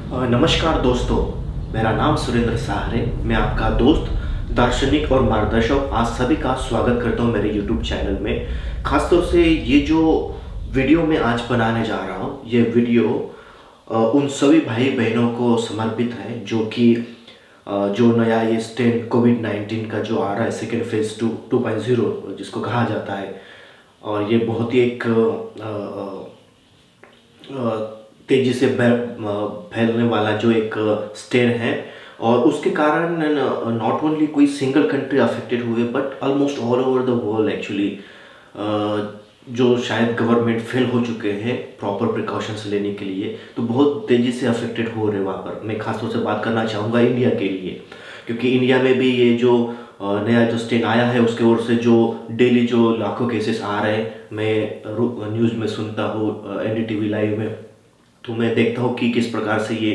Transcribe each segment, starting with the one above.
नमस्कार दोस्तों, मेरा नाम सुरेंद्र साह है। मैं आपका दोस्त, दार्शनिक और मार्गदर्शक आज सभी का स्वागत करता हूं मेरे YouTube चैनल में। खासतौर से ये जो वीडियो मैं आज बनाने जा रहा हूं, ये वीडियो उन सभी भाई बहनों को समर्पित है जो कि जो नया ये स्टेन कोविड-19 का जो आ रहा है, सेकेंड फेज 2.0 जिसको कहा जाता है। और ये बहुत ही एक तेजी से फैलने वाला जो एक स्टेन है, और उसके कारण नॉट ओनली कोई सिंगल कंट्री अफेक्टेड हुए but almost all over the world actually, जो शायद गवर्नमेंट फेल हो चुके हैं प्रॉपर प्रिकॉशंस लेने के लिए, तो बहुत तेज़ी से अफेक्टेड हो रहे वहाँ पर। मैं खासतौर से बात करना चाहूँगा इंडिया के लिए, क्योंकि इंडिया में भी ये जो नया जो स्टेन आया है उसके ओर से जो डेली जो लाखों केसेस आ रहे हैं, मैं न्यूज़ में सुनता हूँ, NDTV लाइव में, तो मैं देखता हूँ कि किस प्रकार से ये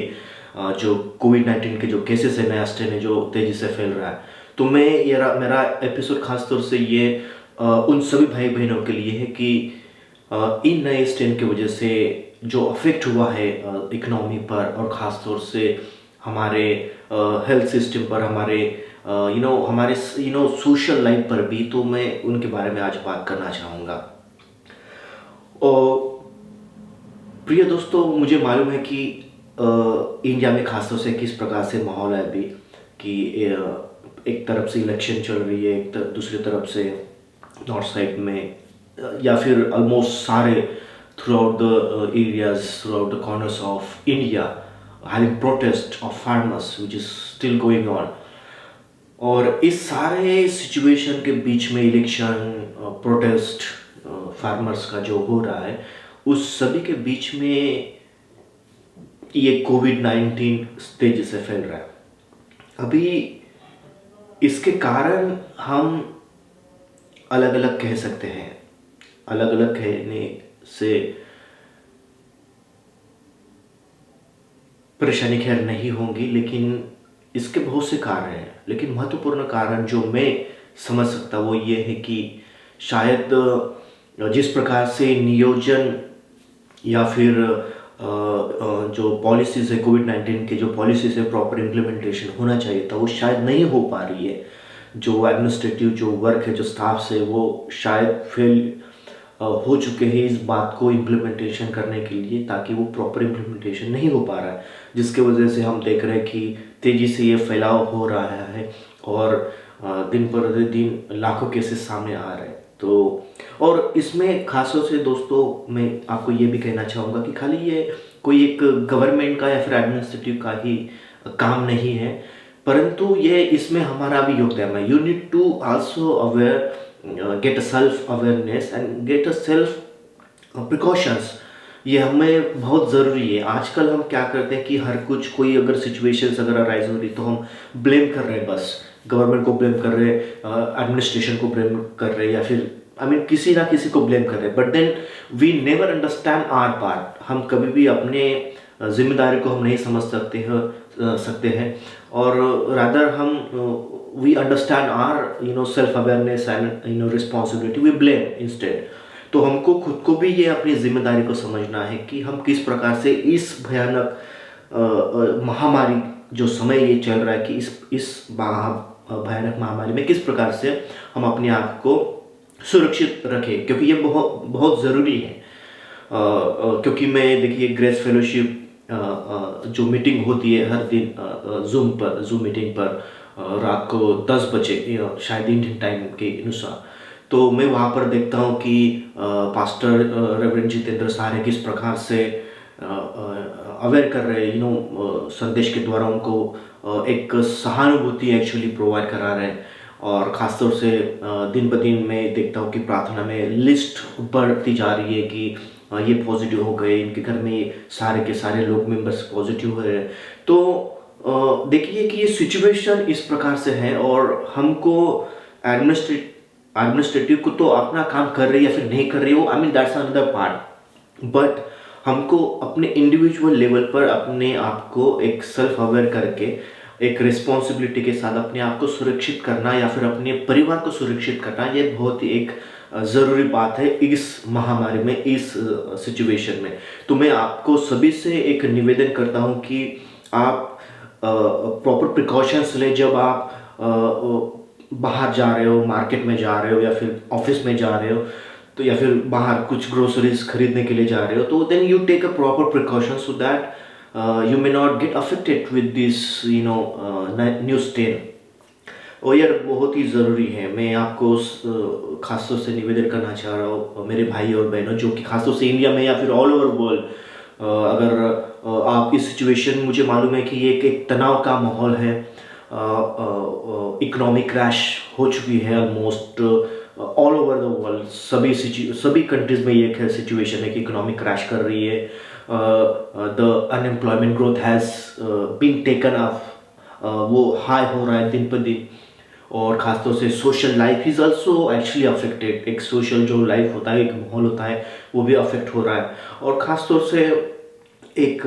जो कोविड-19 के जो केसेस है, नया स्ट्रेन है जो तेज़ी से फैल रहा है। तो मैं ये मेरा एपिसोड खास तौर से ये उन सभी भाई बहनों के लिए है कि इन नए स्ट्रेन की वजह से जो अफेक्ट हुआ है इकोनॉमी पर, और ख़ास तौर से हमारे हेल्थ सिस्टम पर, हमारे हमारे सोशल लाइफ पर भी, तो मैं उनके बारे में आज बात करना चाहूँगा। और प्रिय दोस्तों, मुझे मालूम है कि इंडिया में खासतौर से किस प्रकार से माहौल है अभी, कि एक तरफ से इलेक्शन चल रही है, दूसरी तरफ से नॉर्थ साइड में या फिर ऑलमोस्ट सारे through out the areas, through out the corners of India, having protest of farmers which is still going on. और इस सारे सिचुएशन के बीच में इलेक्शन, प्रोटेस्ट, फार्मर्स का जो हो रहा है, उस सभी के बीच में ये कोविड-19 तेजी से फैल रहा है। अभी इसके कारण हम अलग अलग कह सकते हैं, अलग अलग कहने से परेशानी खैर नहीं होंगी, लेकिन इसके बहुत से कारण हैं। लेकिन महत्वपूर्ण कारण जो मैं समझ सकता वो ये है कि शायद जिस प्रकार से नियोजन या फिर जो पॉलिसीज़ है, कोविड-19 के जो पॉलिसीज़ है, प्रॉपर इम्प्लीमेंटेशन होना चाहिए था, वो शायद नहीं हो पा रही है। जो एडमिनिस्ट्रेटिव जो वर्क है, जो स्टाफ्स है, वो शायद फेल हो चुके हैं इस बात को इम्प्लीमेंटेशन करने के लिए, ताकि वो प्रॉपर इम्प्लीमेंटेशन नहीं हो पा रहा है, जिसके वजह से हम देख रहे हैं कि तेज़ी से ये फैलाव हो रहा है और दिन पर दिन लाखों केसेस सामने आ रहे हैं। तो और इसमें खासतौर से दोस्तों, मैं आपको ये भी कहना चाहूँगा कि खाली ये कोई एक गवर्नमेंट का या फिर एडमिनिस्ट्रेटिव का ही काम नहीं है, परंतु ये इसमें हमारा भी योगदान है। You need to also aware, get a self awareness and get a self precautions. ये हमें बहुत ज़रूरी है। आजकल हम क्या करते हैं कि हर कुछ, कोई अगर सिचुएशंस अगर अराइज हो रही तो हम ब्लेम कर रहे हैं, बस गवर्नमेंट को ब्लेम कर रहे हैं, एडमिनिस्ट्रेशन को ब्लेम कर रहे हैं, या फिर किसी ना किसी को ब्लेम कर रहे हैं, but then we never understand our part. हम कभी भी अपने जिम्मेदारी को हम नहीं समझ सकते हैं, और रादर हम we understand our self awareness and responsibility, we blame instead. तो हमको खुद को भी ये अपनी जिम्मेदारी को समझना है कि हम किस प्रकार से इस भयानक महामारी जो समय ये चल रहा है, कि इस भयानक महामारी में किस प्रकार से हम अपने आप को सुरक्षित रखें, क्योंकि ये बहुत बहुत ज़रूरी है। क्योंकि मैं देखिए, ग्रेस फेलोशिप जो मीटिंग होती है हर दिन जूम मीटिंग पर, रात को 10 बजे शायद इंडियन टाइम के अनुसार, तो मैं वहाँ पर देखता हूँ कि पास्टर रेवरेंड जितेंद्र सारे किस प्रकार से अवेयर कर रहे हैं, संदेश के द्वारा उनको एक सहानुभूति एक्चुअली प्रोवाइड करा रहे हैं। और ख़ासतौर से दिन ब दिन मैं देखता हूँ कि प्रार्थना में लिस्ट बढ़ती जा रही है कि ये पॉजिटिव हो गए, इनके घर में सारे के सारे लोग मेंबर्स पॉजिटिव हो रहे हैं। तो देखिए कि ये सिचुएशन इस प्रकार से है, और हमको एडमिनिस्ट्रेटिव को तो अपना काम कर रही है या फिर नहीं कर रही है, वो दैट्स अनदर पार्ट, बट हमको अपने इंडिविजुअल लेवल पर अपने आप को एक सेल्फ अवेयर करके, एक रिस्पॉन्सिबिलिटी के साथ अपने आप को सुरक्षित करना या फिर अपने परिवार को सुरक्षित करना, ये बहुत ही एक ज़रूरी बात है इस महामारी में, इस सिचुएशन में। तो मैं आपको सभी से एक निवेदन करता हूँ कि आप प्रॉपर प्रिकॉशंस लें जब आप बाहर जा रहे हो, मार्केट में जा रहे हो या फिर ऑफिस में जा रहे हो, तो या फिर बाहर कुछ ग्रोसरीज खरीदने के लिए जा रहे हो, तो then you take a proper precaution so that you may not get affected with this new strain. और यार बहुत ही ज़रूरी है, मैं आपको खासतौर से निवेदन करना चाह रहा हूँ मेरे भाई और बहनों, जो कि खासतौर से इंडिया में या फिर ऑल ओवर वर्ल्ड, अगर आप इस सिचुएशन, मुझे मालूम है कि ये एक तनाव का माहौल है, इकोनॉमिक क्रैश हो चुकी है almost all over the world, सभी कंट्रीज में ये सिचुएशन है कि इकोनॉमिक क्रैश कर रही है, the unemployment growth has been taken up, वो हाई हो रहा है दिन पर दिन। और ख़ासतौर से social life is also actually affected, एक सोशल जो लाइफ होता है, एक माहौल होता है, वो भी अफेक्ट हो रहा है। और ख़ासतौर से एक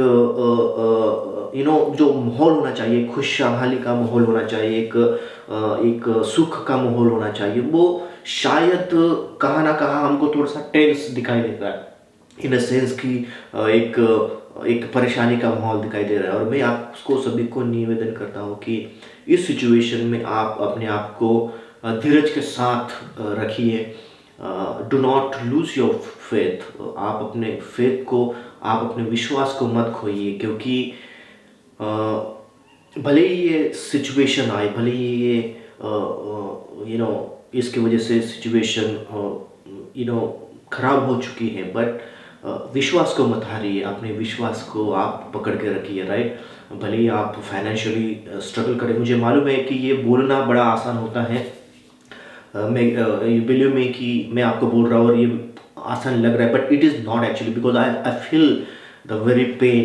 जो माहौल होना चाहिए, खुशहाली का माहौल होना चाहिए, एक सुख का माहौल होना चाहिए, वो शायद कहाँ ना कहाँ हमको थोड़ा सा टेंस दिखाई देता है, इन अ सेंस कि एक परेशानी का माहौल दिखाई दे रहा है। और मैं आपको सभी को निवेदन करता हूँ कि इस सिचुएशन में आप अपने आप को धीरज के साथ रखिए, do not lose your faith, आप अपने फेथ को, आप अपने विश्वास को मत खोइए, क्योंकि भले ही ये सिचुएशन आए, भले ही ये इसकी वजह से सिचुएशन खराब हो चुकी है, बट विश्वास को मत हारिए, अपने विश्वास को आप पकड़ के रखिए, राइट। भले ही आप फाइनेंशियली स्ट्रगल करें, मुझे मालूम है कि ये बोलना बड़ा आसान होता है, मैं बिलीव में कि मैं आपको बोल रहा हूँ और ये आसान लग रहा है, but it is not actually, because I feel the very pain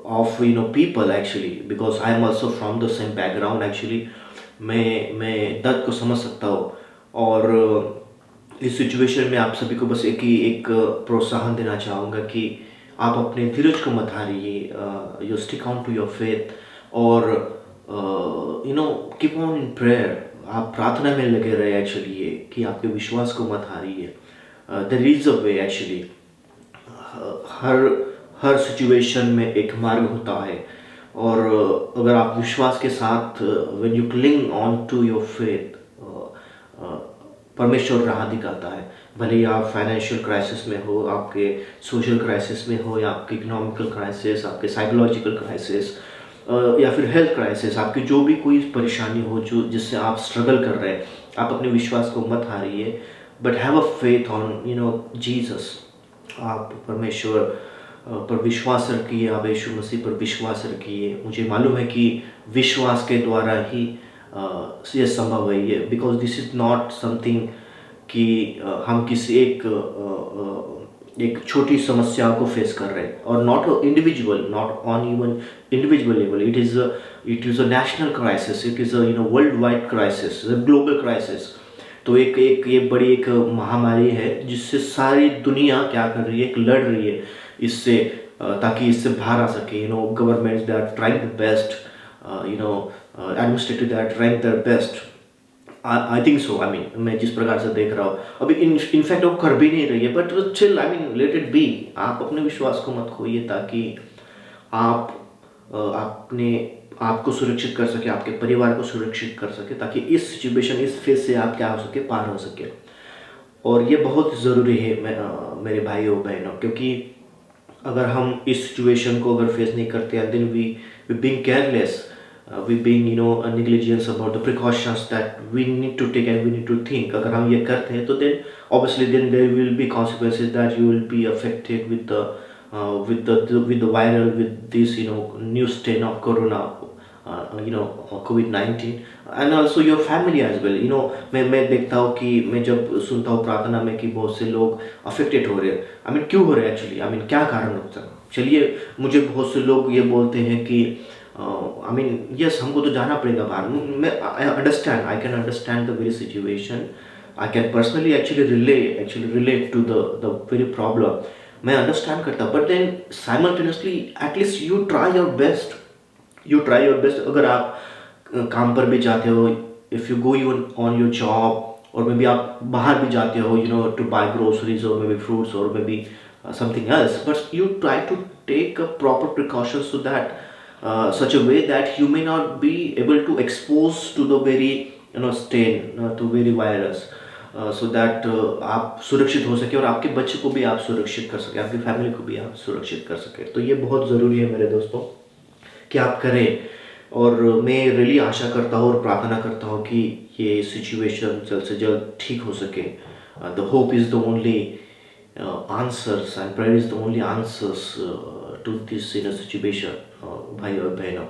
of people actually, because I am also from the same background actually। मैं दर्द को समझ सकता हूँ। और इस सिचुएशन में आप सभी को बस एक प्रोत्साहन देना चाहूँगा कि आप अपने धीरज को मत हारिए, you stick on to your faith, और कीप ऑन इन प्रेयर, आप प्रार्थना में लगे रहे एक्चुअली, ये कि आपके विश्वास को मत हारिए। There is a way actually, हर सिचुएशन में एक मार्ग होता है, और अगर आप विश्वास के साथ when you cling on to your faith, परमेश्वर राह दिखाता है। भले ही आप फाइनेंशियल क्राइसिस में हो, आपके सोशल क्राइसिस में हो, या आपके इकोनॉमिकल क्राइसिस, आपके साइकोलॉजिकल क्राइसिस, या फिर हेल्थ क्राइसिस, आपकी जो भी कोई परेशानी हो जो जिससे आप स्ट्रगल कर रहे हैं, आप अपने विश्वास को मत हारिए, but have a faith on Jesus. आप परमेश्वर पर विश्वास रखिए, आप यीशु मसीह पर विश्वास रखिए। मुझे मालूम है कि विश्वास के द्वारा ही ये संभव है, ये because this is not something कि हम किसी एक छोटी समस्या को फेस कर रहे हैं, और not individual, not on even individual level, it is a national crisis, it is a world wide crisis, global crisis. तो एक ये बड़ी एक महामारी है जिससे सारी दुनिया क्या कर रही है, एक लड़ रही है इससे, ताकि इससे बाहर आ सके। Governments they are trying the best, administrative they are trying their best, I think so. I mean मैं जिस प्रकार से देख रहा हूँ अभी, इनफैक्ट वो कर भी नहीं रही है, but chill, I mean let it be. आप अपने विश्वास को मत खोइए, ताकि आप आपको सुरक्षित कर सके, आपके परिवार को सुरक्षित कर सके, ताकि इस सिचुएशन, इस फेज से आप क्या हो सके, पार हो सके। और ये बहुत ज़रूरी है मेरे भाइयों बहनों, क्योंकि अगर हम इस सिचुएशन को अगर फेस नहीं करते हैं, then we being careless, we being negligence about the precautions that we need to take and we need to think, अगर हम ये करते हैं तो then obviously then there will be consequences that you will be affected with the viral, with this new strain of corona, COVID-19, and also your family as well। मैं देखता हूँ कि मैं जब सुनता हूँ प्रार्थना में कि बहुत से लोग अफेक्टेड हो रहे हैं, आई मीन क्यों हो रहे हैं एक्चुअली, आई मीन क्या कारण होता है। चलिए, मुझे बहुत से लोग ये बोलते हैं कि आई मीन यस, हमको तो जाना पड़ेगा बाहर। मैं I can understand the very situation, I can personally actually relate to the very problem, मैं अंडरस्टैंड करता, but then simultaneously at least you try your best. अगर आप काम पर भी जाते हो, if you go on your job, और मे बी आप बाहर भी जाते हो टू बाय ग्रोसरीज और मे बी फ्रूट्स और may be something else, but you try to take a proper precautions so that such a way that you may not be able to expose to the very stain, to very virus, so that आप सुरक्षित हो सके और आपके बच्चे को भी आप सुरक्षित कर सके, आपकी फैमिली को भी आप सुरक्षित कर सके। तो ये बहुत ज़रूरी है मेरे दोस्तों कि आप करें। और मैं रियली आशा करता हूँ और प्रार्थना करता हूँ कि ये सिचुएशन जल्द से जल्द ठीक हो सके। The hope is the only answers and prayer is the only answers to this situation, भाई और बहनों।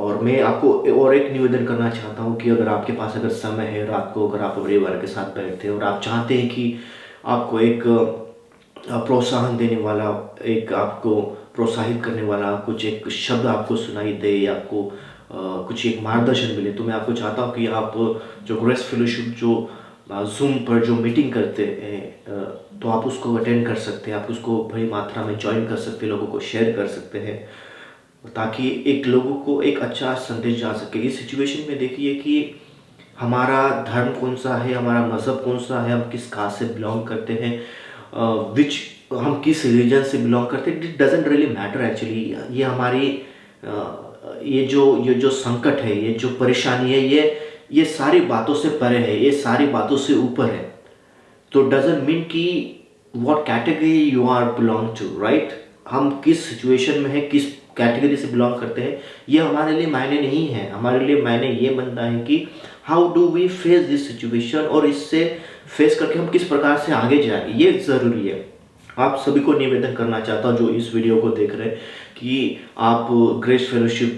और मैं आपको और एक निवेदन करना चाहता हूँ कि अगर आपके पास अगर समय है रात को, अगर आप परिवार के साथ बैठते हैं और आप चाहते हैं कि आपको एक प्रोत्साहन देने वाला, एक आपको प्रोत्साहित करने वाला कुछ एक शब्द आपको सुनाई दे या आपको कुछ एक मार्गदर्शन मिले, तो मैं आपको चाहता हूँ कि आप जो ग्रेस फेलोशिप जो जूम पर जो मीटिंग करते हैं तो आप उसको अटेंड कर सकते हैं, आप उसको बड़ी मात्रा में ज्वाइन कर सकते हैं, लोगों को शेयर कर सकते हैं ताकि एक लोगों को एक अच्छा संदेश जा सके। इस सिचुएशन में देखिए कि हमारा धर्म कौन सा है, हमारा मज़हब कौन सा है, हम किस कास्ट से बिलोंग करते हैं, विच हम किस रिलीजन से बिलोंग करते हैं, it doesn't really matter actually. ये हमारी ये जो संकट है, ये जो परेशानी है, ये सारी बातों से परे है, ये सारी बातों से ऊपर है। तो डजेंट मीन कि what category you are belong to, right. हम किस सिचुएशन में हैं, किस कैटेगरी से बिलोंग करते हैं, ये हमारे लिए मायने नहीं है। हमारे लिए मायने ये बनता है कि how do we face this situation, और इससे फेस करके हम किस प्रकार से आगे जाए, ये ज़रूरी है। आप सभी को निवेदन करना चाहता हूँ जो इस वीडियो को देख रहे हैं कि आप ग्रेस फेलोशिप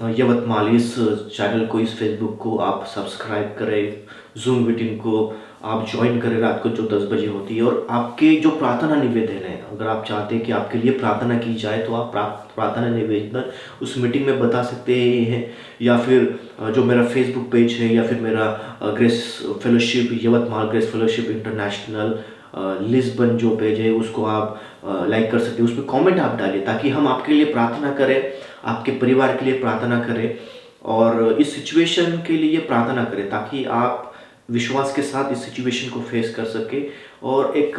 यवतमाल इस चैनल को, इस फेसबुक को आप सब्सक्राइब करें, जूम मीटिंग को आप ज्वाइन करें रात को जो 10 बजे होती है। और आपके जो प्रार्थना निवेदन है, अगर आप चाहते हैं कि आपके लिए प्रार्थना की जाए तो आप प्रार्थना निवेदन उस मीटिंग में बता सकते हैं, या फिर जो मेरा फेसबुक पेज है, या फिर मेरा grace Fellowship Yavatmal, grace fellowship international Lisbon जो पेज है उसको आप लाइक कर सकते हैं। उसमें कमेंट आप डालिए ताकि हम आपके लिए प्रार्थना करें, आपके परिवार के लिए प्रार्थना करें और इस सिचुएशन के लिए प्रार्थना करें ताकि आप विश्वास के साथ इस सिचुएशन को फेस कर सके और एक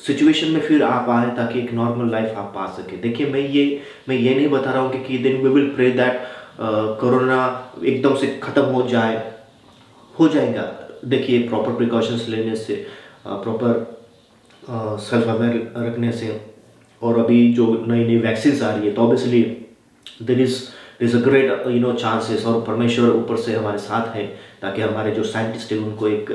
सिचुएशन में फिर आप आए ताकि एक नॉर्मल लाइफ आप पा सके। देखिए मैं ये नहीं बता रहा हूँ कि then we will pray that corona एकदम से ख़त्म हो जाएगा। देखिए प्रॉपर प्रिकॉशंस लेने से, प्रॉपर सेल्फ अवेयर रखने से, और अभी जो नई वैक्सीन आ रही है तो obviously there is a great chances, और परमेश्वर ऊपर से हमारे साथ है ताकि हमारे जो साइंटिस्ट हैं उनको एक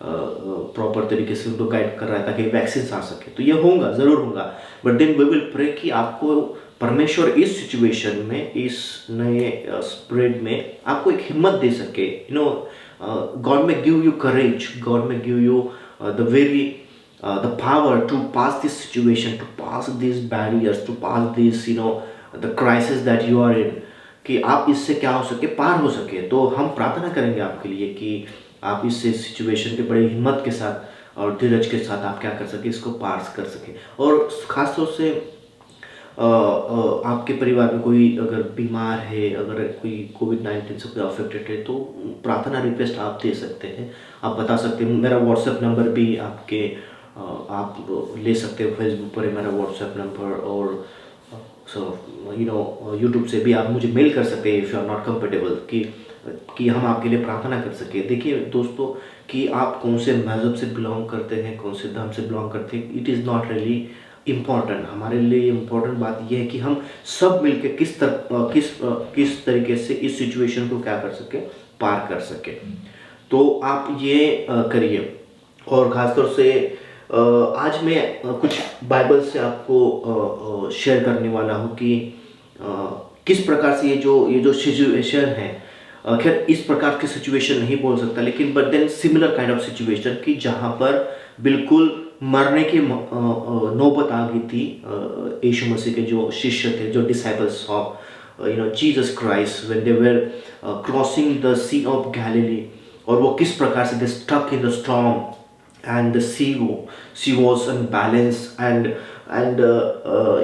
प्रॉपर तरीके से उनको गाइड कर रहा है ताकि वैक्सीन आ सके। तो ये होगा, ज़रूर होगा, but then we will pray कि आपको परमेश्वर इस सिचुएशन में, इस नए स्प्रेड में आपको एक हिम्मत दे सके। God may give you courage, God may give you the power to pass this situation, to pass these barriers, to pass this the crisis that you are in, कि आप इससे क्या हो सके, पार हो सके। तो हम प्रार्थना करेंगे आपके लिए कि आप इस सिचुएशन के बड़े हिम्मत के साथ और धीरज के साथ आप क्या कर सके, इसको पार कर सके। और ख़ास तौर से आपके परिवार में कोई अगर बीमार है, अगर कोई कोविड-19 से कोई अफेक्टेड है तो प्रार्थना रिक्वेस्ट आप दे सकते हैं, आप बता सकते हैं। मेरा व्हाट्सएप नंबर भी आप ले सकते हो, फेसबुक पर है मेरा व्हाट्सएप नंबर, और यूट्यूब से भी आप मुझे मेल कर सकते हैं if you are not comfortable, कि हम आपके लिए प्रार्थना कर सके। देखिए दोस्तों कि आप कौन से मज़हब से बिलोंग करते हैं, कौन से धर्म से बिलोंग करते हैं, it is not really important. हमारे लिए इम्पॉर्टेंट बात यह है कि हम सब मिलके किस तरीके से इस सिचुएशन को क्या कर सके, पार कर सके। तो आप ये करिए। और ख़ासतौर से आज मैं कुछ बाइबल से आपको शेयर करने वाला हूँ कि किस प्रकार से ये जो सिचुएशन है, खैर इस प्रकार की सिचुएशन नहीं बोल सकता, लेकिन but then similar kind of situation कि जहाँ पर बिल्कुल मरने की नौबत आ गई थी। यीशु मसीह के जो शिष्य थे, जो disciples of Jesus Christ, when they were crossing the sea of Galilee, और वो किस प्रकार से they stuck in the storm and the sea was unbalanced, and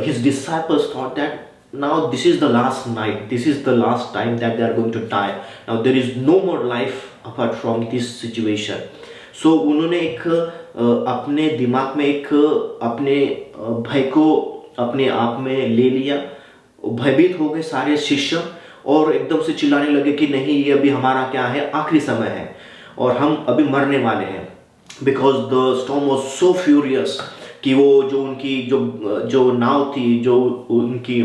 his disciples thought that now this is the last night, this is the last time that they are going to die, now there is no more life apart from this situation. So उन्होंने एक अपने दिमाग में एक अपने भय को अपने आप में ले लिया, भयभीत हो गए सारे शिष्य और एकदम से चिल्लाने लगे कि नहीं, ये अभी हमारा क्या है, आखिरी समय है और हम अभी मरने वाले हैं। Because the storm was so furious कि वो जो उनकी जो नाव थी, जो उनकी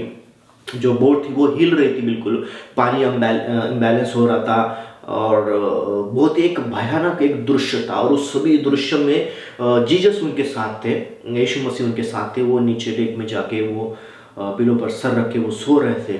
जो बोट थी वो हिल रही थी, बिल्कुल पानी इम्बैलेंस हो रहा था और बहुत एक भयानक एक दृश्य था। और उस सभी दृश्य में जीसस उनके साथ थे, यीशु मसीह उनके साथ थे। वो नीचे डेक में जाके वो पिलो पर सर रख के वो सो रहे थे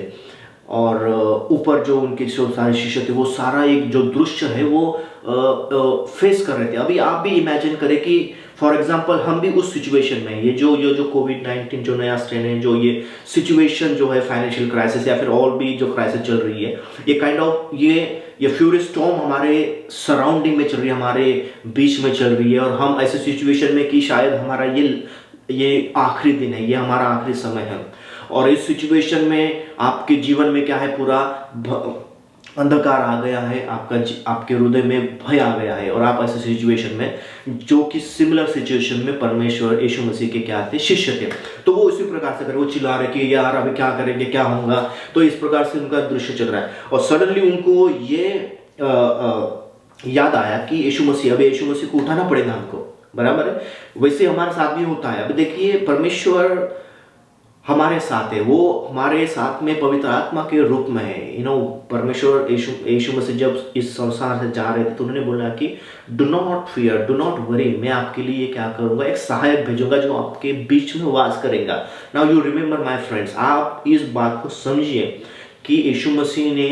और ऊपर जो उनके जो सारे शिष्य थे वो सारा एक जो दृश्य है वो फेस कर रहे थे। अभी आप भी इमेजिन करें कि फॉर एग्जांपल हम भी उस सिचुएशन में, ये जो कोविड-19 जो नया स्ट्रेन है, जो ये सिचुएशन जो है फाइनेंशियल क्राइसिस या फिर और भी जो क्राइसिस चल रही है, ये काइंड ऑफ ये फ्यूरियस स्टॉर्म हमारे सराउंडिंग में चल रही है, हमारे बीच में चल रही है और हम ऐसे सिचुएशन में कि शायद हमारा ये आखिरी दिन है, ये हमारा आखिरी समय है। और इस सिचुएशन में आपके जीवन में क्या है, पूरा अंधकार आ गया है, आपके हृदय में भय आ गया है और आप ऐसे सिचुएशन में, जो कि सिमिलर सिचुएशन में परमेश्वर यीशु मसीह के क्या थे, शिष्य थे, तो वो इसी प्रकार से कर, वो चिल्ला रहे कि यार अभी क्या करेंगे, क्या होगा। तो इस प्रकार से उनका दृश्य चल रहा है और सडनली उनको ये याद आया कि यीशु मसीह को उठाना पड़ेगा हमको, बराबर है। वैसे हमारे साथ भी होता है। अभी देखिए, परमेश्वर हमारे साथ है, वो हमारे साथ में पवित्र आत्मा के रूप में है। परमेश्वर यीशु मसीह जब इस संसार से जा रहे थे तो उन्होंने बोला कि do not fear, do not worry, मैं आपके लिए क्या करूंगा, एक सहायक भेजूंगा जो आपके बीच में वास करेगा। Now you remember my friends, आप इस बात को समझिए कि यीशु मसीह ने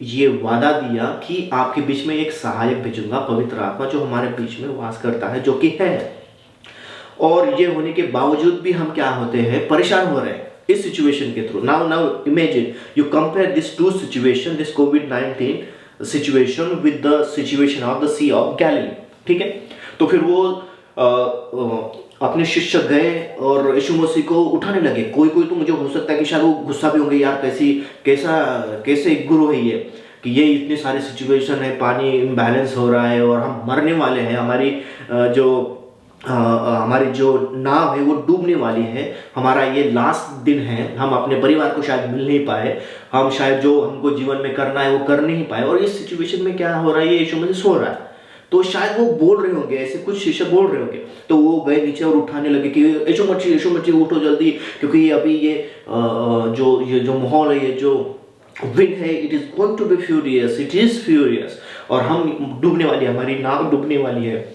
ये वादा दिया कि आपके बीच में एक सहायक भेजूंगा, पवित्र आत्मा, जो हमारे बीच में वास करता है, जो कि है। और ये होने के बावजूद भी हम क्या होते हैं, परेशान हो रहे हैं इस सिचुएशन के थ्रू। Now imagine, you compare this to situation, this कोविड-19 situation with the situation of the sea of Galilee, ठीक है। तो फिर वो अपने शिष्य गए और यीशु मसीह को उठाने लगे। कोई तो मुझे हो सकता है कि शायद वो गुस्सा भी होंगे, यार कैसे गुरु है ये, कि ये इतनी सारी सिचुएशन है, पानी इम्बैलेंस हो रहा है और हम मरने वाले हैं, हमारी जो नाव है वो डूबने वाली है, हमारा ये लास्ट दिन है, हम अपने परिवार को शायद मिल नहीं पाए, हम शायद जो हमको जीवन में करना है वो कर नहीं पाए। और इस सिचुएशन में क्या हो रहा है, ये यीशु मसीह सो रहा है। तो शायद वो बोल रहे होंगे, ऐसे कुछ शिष्य बोल रहे होंगे, तो वो गए नीचे और उठाने लगे कि यीशु मसीह उठो जल्दी, क्योंकि ये अभी ये जो माहौल है, ये जो विंड है, it is going to be furious, it is furious, और हम डूबने वाली है, हमारी नाव डूबने वाली है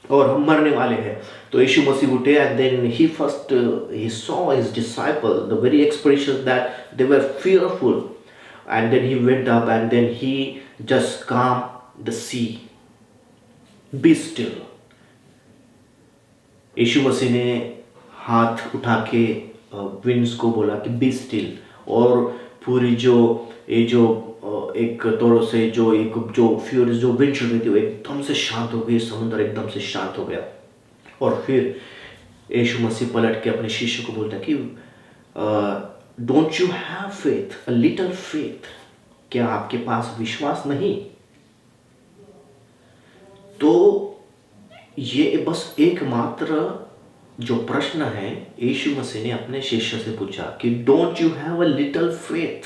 और हम मरने वाले हैं। तो यीशु मसीह उठे and then he first he saw his disciple, the very expression that they were fearful, and then he went up and then he just calmed the sea, be still। यीशु मसीह ने हाथ उठा के विंड्स को बोला कि बी स्टिल, और पूरी एक तौर से जो फ्यूरियस जो विंड चल रही थी वो एकदम से शांत हो गई, समुद्र एकदम से शांत हो गया। और फिर यीशु मसीह पलट के अपने शिष्य को बोलता कि don't you have faith, a little faith, क्या आपके पास विश्वास नहीं? तो ये बस एकमात्र जो प्रश्न है यीशु मसीह ने अपने शिष्य से पूछा कि don't you have a little faith,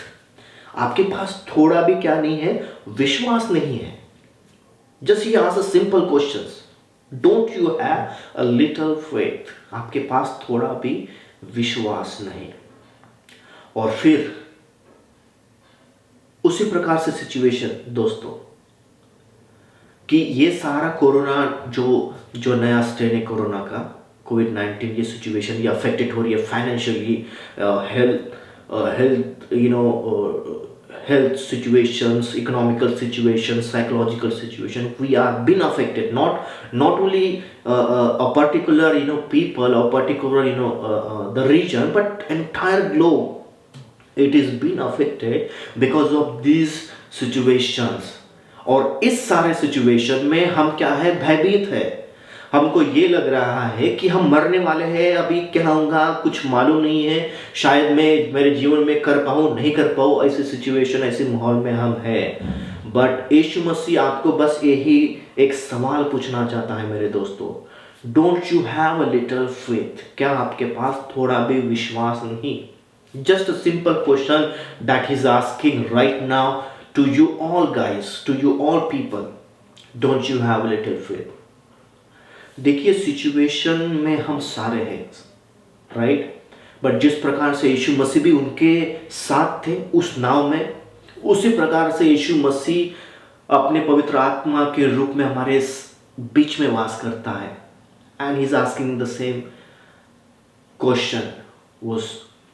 आपके पास थोड़ा भी क्या नहीं है, विश्वास नहीं है। Just he asked a simple questions, don't you have a little faith, आपके पास थोड़ा भी विश्वास नहीं। और फिर उसी प्रकार से सिचुएशन दोस्तों, कि ये सारा कोरोना जो नया स्ट्रेन है कोरोना का, कोविड-19, ये सिचुएशन ये अफेक्टेड हो रही है financially, health situations, economical situations, psychological situation, we are been affected, not only a particular people or particular the region, but entire globe it is been affected because of these situations। और इस सारे situation में हम क्या है, भयभीत है, हमको ये लग रहा है कि हम मरने वाले हैं, अभी क्या होगा कुछ मालूम नहीं है, शायद मैं मेरे जीवन में कर पाऊँ नहीं कर पाऊँ, ऐसी सिचुएशन ऐसे माहौल में हम हैं। बट यीशु मसीह आपको बस यही एक सवाल पूछना चाहता है मेरे दोस्तों, don't you have a little faith? क्या आपके पास थोड़ा भी विश्वास नहीं? Just a simple question that he is asking right now to you all guys, to you all people, don't you have a little faith? देखिए सिचुएशन में हम सारे हैं, राइट? बट जिस प्रकार से यीशु मसीह भी उनके साथ थे उस नाव में, उसी प्रकार से यीशु मसीह अपने पवित्र आत्मा के रूप में हमारे बीच में वास करता है। And he is asking the same question. वो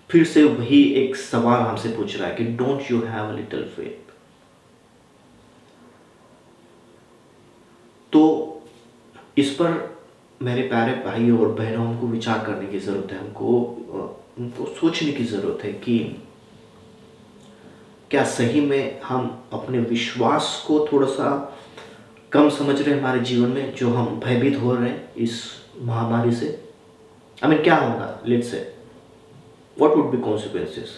फिर से वही एक सवाल हमसे पूछ रहा है कि don't you have a little faith? तो इस पर मेरे प्यारे भाइयों और बहनों, हमको विचार करने की ज़रूरत है, हमको सोचने की ज़रूरत है कि क्या सही में हम अपने विश्वास को थोड़ा सा कम समझ रहे हैं हमारे जीवन में, जो हम भयभीत हो रहे हैं इस महामारी से? क्या होगा? Let's say what would be consequences?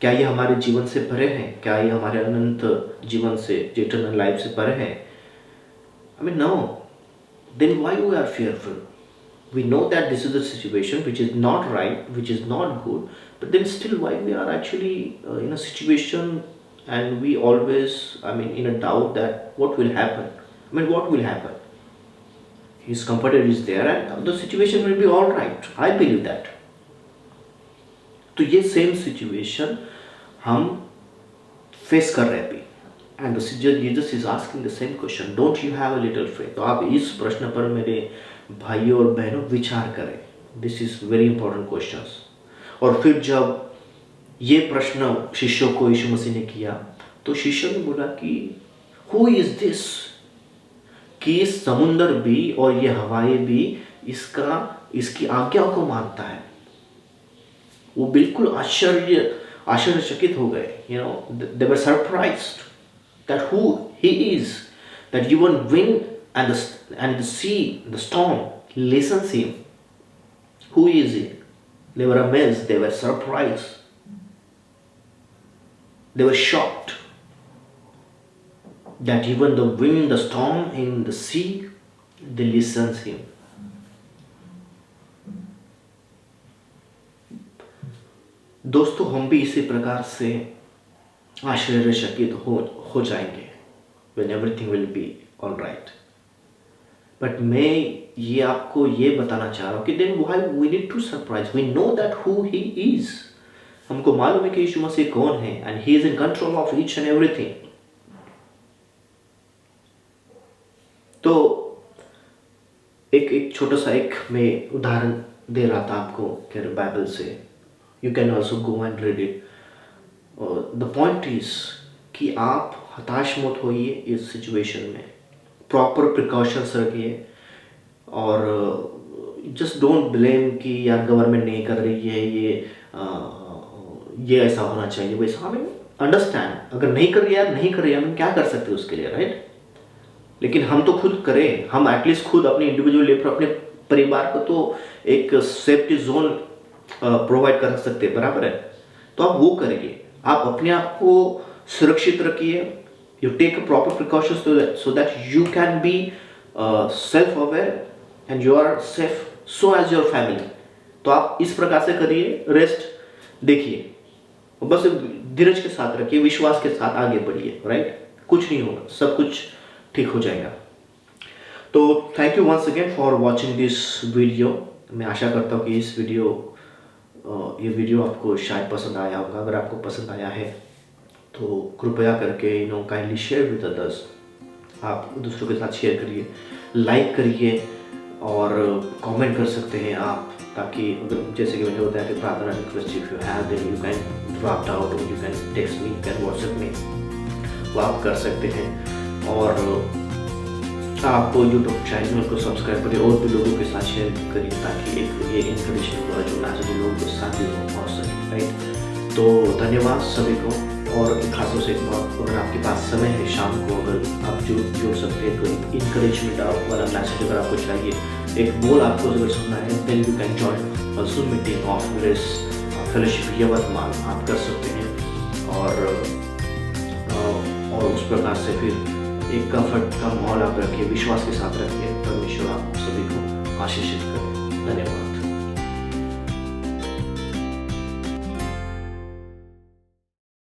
क्या ये हमारे जीवन से परे हैं? क्या ये हमारे अनंत जीवन से, इटर्नल लाइफ से परे हैं? No. Then why we are fearful? We know that this is a situation which is not right, which is not good, but then still why we are actually in a situation, and we always, in a doubt that what will happen? What will happen? His comforter is there and the situation will be all right. I believe that. तो ये same situation हम face कर रहे हैं अभी, and Jesus is asking the same question, don't you have a little faith? तो आप इस प्रश्न पर मेरे भाइयों और बहनों विचार करें। This is very important questions. और फिर जब ये प्रश्न शिष्यों को यीशु मसीह ने किया, तो शिष्यों ने बोला कि हु इज दिस, कि समुंदर भी और ये हवाएं भी इसकी आज्ञा को मानता है। वो बिल्कुल आश्चर्यचकित हो गए। They were surprised that who he is, that even wind and the sea, the storm listens him. Who is he? They were amazed. They were surprised. They were shocked that even the wind, the storm, and the sea, they listens him. दोस्तों, हम भी इसी प्रकार से आश्चर्यचकित हो जाएंगे when everything will be all right. But मैं ये आपको ये बताना चाह रहा हूँ कि then why we need to surprise? We know that who he is. हमको मालूम है कि यीशु मसीह कौन है, and he is in control of each and everything. तो एक छोटा सा मैं उदाहरण दे रहा था आपको बाइबल से। You can also go and read it. The point is कि आप हताश मत होइए इस सिचुएशन में, प्रॉपर प्रिकॉशंस रखिए, और जस्ट डोंट ब्लेम कि यार गवर्नमेंट नहीं कर रही है, ये ऐसा होना चाहिए, वैसा। अंडरस्टैंड, अगर नहीं कर रही है, नहीं कर रही है, हम क्या कर सकते हैं उसके लिए, राइट? लेकिन हम तो खुद करें, हम एटलीस्ट खुद अपने इंडिविजुअल लेवल, अपने परिवार को तो एक सेफ्टी जोन प्रोवाइड कर सकते हैं, बराबर है? तो आप वो करिए, आप अपने आप को सुरक्षित रखिए। You take a proper precautions so that you can be self aware and you are safe, so as your family. तो आप इस प्रकार से करिए, रेस्ट देखिए, बस धीरज के साथ रखिए, विश्वास के साथ आगे बढ़िए, राइट? कुछ नहीं होगा, सब कुछ ठीक हो जाएगा। तो thank you once again for watching this video. मैं आशा करता हूँ कि ये वीडियो आपको शायद पसंद आया होगा। अगर आपको पसंद आया है तो कृपया करके काइंडली शेयर विद अदर्स। आप दूसरों के साथ शेयर करिए, लाइक करिए और कमेंट कर सकते हैं आप, ताकि अगर जैसे कि मैंने बताया कि प्रार्थना request if you have then you can drop out और you can text me, you can WhatsApp में, वो आप कर सकते हैं। और आप यूट्यूब चैनल को सब्सक्राइब करिए और भी लोगों के साथ शेयर करिए, ताकि एक ये इन्फॉर्मेशन जो मैसेज लोगों के साथ भी पहुँच सके, राइट? तो धन्यवाद सभी को। और खासतौर से अगर आपके पास समय है शाम को, अगर आप जुड़ सकते हैं, कोई इंकरेजमेंट वाला मैसेज अगर आपको चाहिए, एक बोल आपको अगर सुनना है, then you can join Zoom meeting of Grace Fellowship Yavatmal, आप कर सकते हैं। और उस प्रकार से फिर एक कंफर्ट का माहौल आप रखिए, विश्वास के साथ रखिए। परमेश्वर आप सभी को आशीषित करें। धन्यवाद।